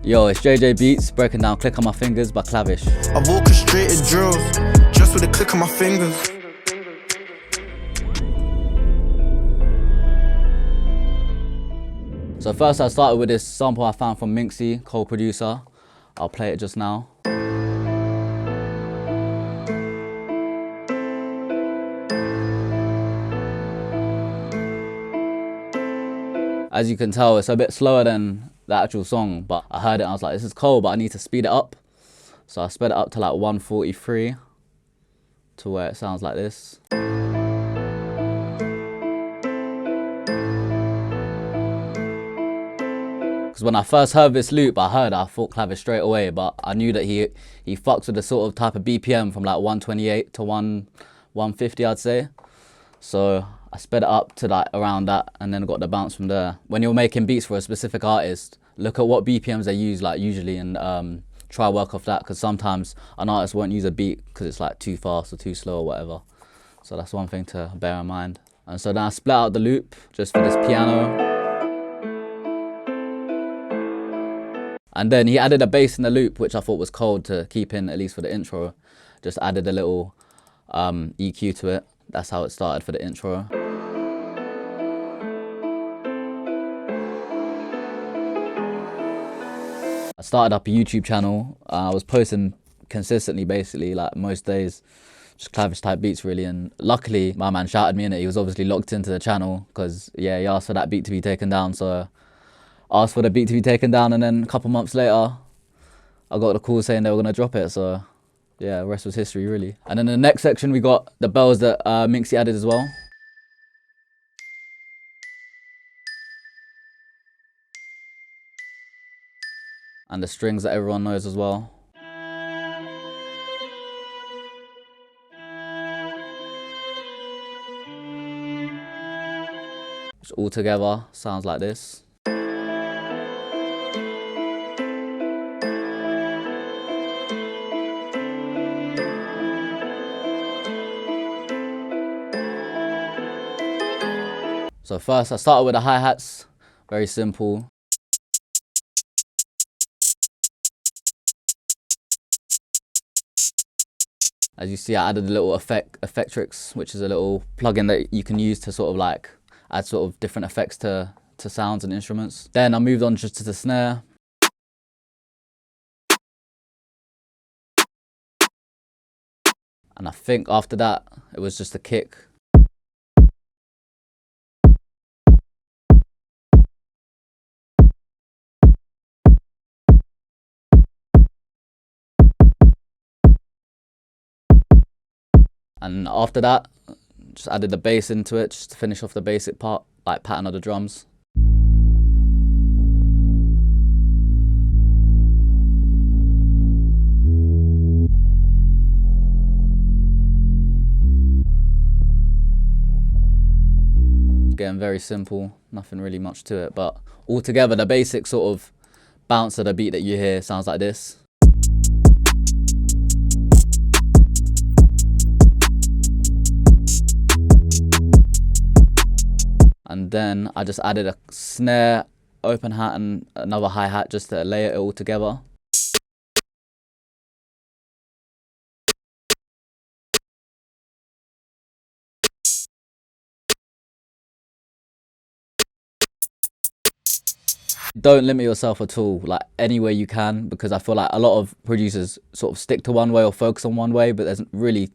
Yo, it's JJ Beatz breaking down Click on My Fingers by Clavish. I've orchestrated drills just with a click of my fingers. So first I started with this sample I found from Minxie, co-producer. I'll play it just now. As you can tell, it's a bit slower than the actual song, but I heard it and I was like, this is cool, but I need to speed it up. So I sped it up to like 143 to where it sounds like this. Because when I first heard this loop, I thought Clavish straight away, but I knew that he fucks with the sort of type of BPM from like 128 to 150, I'd say. So I sped it up to like around that and then got the bounce from there. When you're making beats for a specific artist, look at what BPMs they use like usually and try work off that, because sometimes an artist won't use a beat because it's like too fast or too slow or whatever. So that's one thing to bear in mind. And so then I split out the loop just for this piano. And then he added a bass in the loop, which I thought was cold to keep in, at least for the intro. Just added a little EQ to it. That's how it started for the intro. I started up a YouTube channel. I was posting consistently, basically, like most days, just Clavish type beats really. And luckily, my man shouted me in it. He was obviously locked into the channel because, yeah, he asked for that beat to be taken down. So I asked for the beat to be taken down, and then a couple months later, I got the call saying they were gonna drop it. So yeah, the rest was history really. And then in the next section, we got the bells that Minxie added as well. And the strings that everyone knows as well. Which all together sounds like this. So first I started with the hi-hats, very simple. As you see, I added a little Effectrix, which is a little plugin that you can use to sort of like add sort of different effects to sounds and instruments. Then I moved on just to the snare. And I think after that, it was just a kick. And after that, just added the bass into it, just to finish off the basic part, like pattern of the drums. Again, very simple, nothing really much to it, but altogether the basic sort of bounce of the beat that you hear sounds like this. And then I just added a snare, open hat and another hi-hat just to layer it all together. Don't limit yourself at all, like any way you can, because I feel like a lot of producers sort of stick to one way or focus on one way, but there's really,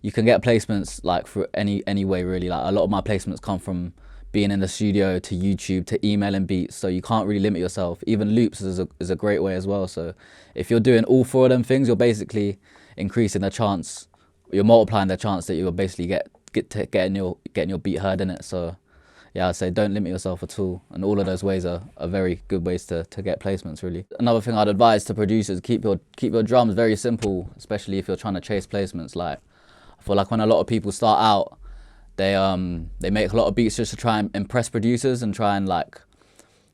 you can get placements like for any way really. Like a lot of my placements come from being in the studio to YouTube to emailing beats, so you can't really limit yourself. Even loops is a great way as well. So if you're doing all four of them things, you're basically increasing the chance, you're multiplying the chance that you'll basically getting your beat heard in it. So yeah, I'd say don't limit yourself at all, and all of those ways are very good ways to get placements really. Another thing I'd advise to producers, keep your drums very simple, especially if you're trying to chase placements. Like I feel like when a lot of people start out, they make a lot of beats just to try and impress producers and try and like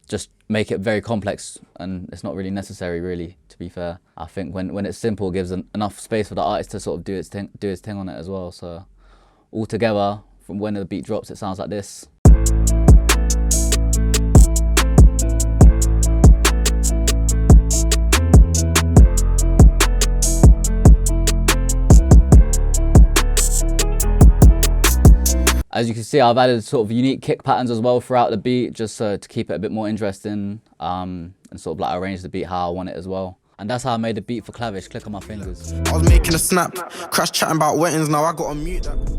just make it very complex, and it's not really necessary really, to be fair. I think when it's simple, it gives enough space for the artist to sort of do his thing on it as well. So altogether, from when the beat drops, it sounds like this. As you can see, I've added sort of unique kick patterns as well throughout the beat, just to keep it a bit more interesting, and sort of like arrange the beat how I want it as well. And that's how I made the beat for Clavish, Click on My Fingers. I was making a snap, crash chatting about wettings, now I gotta mute that.